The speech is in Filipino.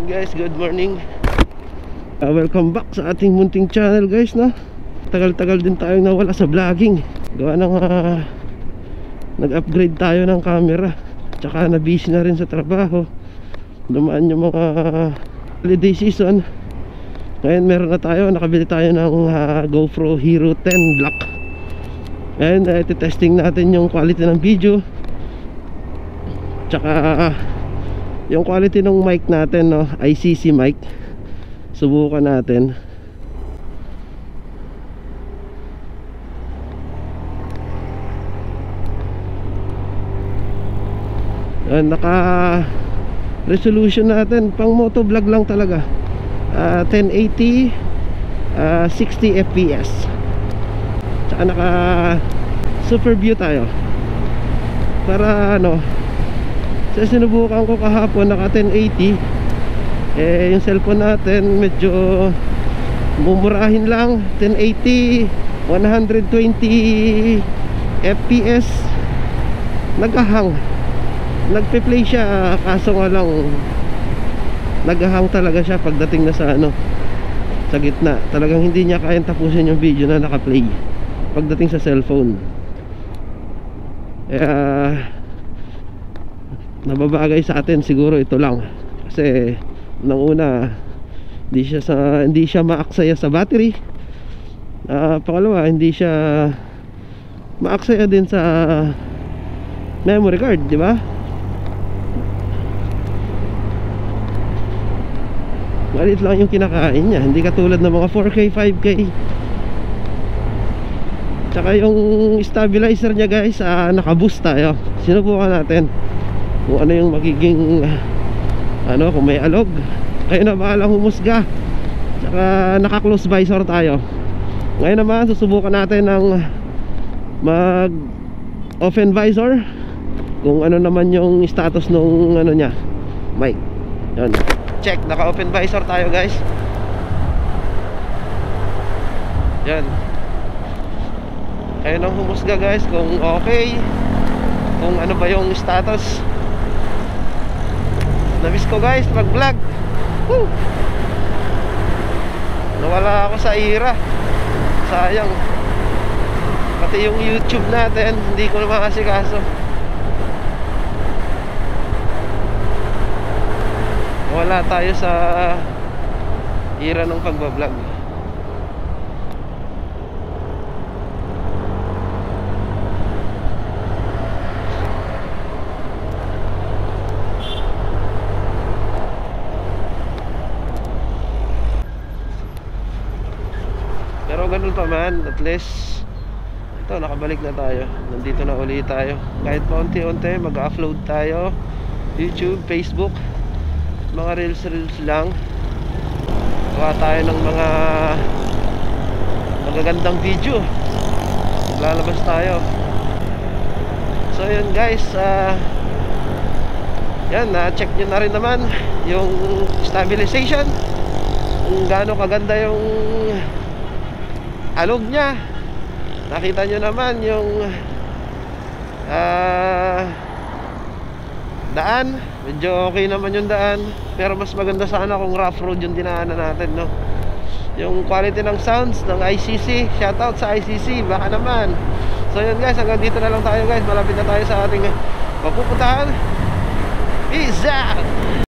Guys, good morning. Welcome back sa ating munting channel guys, no? Tagal-tagal din tayong nawala sa vlogging. Gawa ng nag-upgrade tayo ng camera. Tsaka na-busy na rin sa trabaho. Dumaan yung mga holiday season. Ngayon meron na tayo, nakabili tayo ng GoPro Hero 10 Black. Ngayon testing natin yung quality ng video. Tsaka yung quality ng mic natin, no? ICC mic. Subukan natin. Naka resolution natin pang motovlog lang talaga, 1080 60 fps. Tsaka naka super view tayo. Para sa sinubukan ko kahapon naka 1080, yung cellphone natin medyo mumurahin lang, 1080 120 fps. Naghahang, nagpe-play siya, kaso nga lang naghahang talaga siya pagdating na sa sa gitna. Talagang hindi niya kayang tapusin yung video na naka-play pagdating sa cellphone. Nababagay sa atin siguro ito lang, kasi nang una hindi siya maaksaya sa battery. Pangalawa, hindi siya maaksaya din sa memory card, di ba? Malit lang yung kinakain niya, hindi katulad ng mga 4K, 5K. Tsaka yung stabilizer niya guys, naka-boost tayo. Sinubukan natin kung ano yung magiging kung may alog. Kayo na bahalang humusga. Tsaka naka-close visor tayo. Ngayon naman susubukan natin ng mag open visor, kung ano naman yung status nung niya, mic. Yan. Check, naka-open visor tayo guys. Yan. Ayun ang humusga guys, kung okay, kung ano ba yung status. Namiss ko guys mag-vlog. Nawala ako sa ira. Sayang. Pati yung YouTube natin hindi ko na makasikaso. Wala tayo sa ira ng pagbablog. Pero ganun pa man, at least ito, nakabalik na tayo. Nandito na ulit tayo. Kahit paunti-unti mag-upload tayo YouTube, Facebook, mga reels lang. Gawa tayo ng mga magagandang video. Lalabas tayo. So yun guys, yan, na-check nyo na rin naman yung stabilization, kung gaano kaganda yung alog niya. Nakita nyo naman yung daan, medyo okay naman yung daan. Pero mas maganda sana kung rough road yung dinaanan natin, no? Yung quality ng sounds ng ICC, shoutout sa ICC, baka naman. So yun guys, hanggang dito na lang tayo guys. Malapit na tayo sa ating mapupuntahan. Peace out!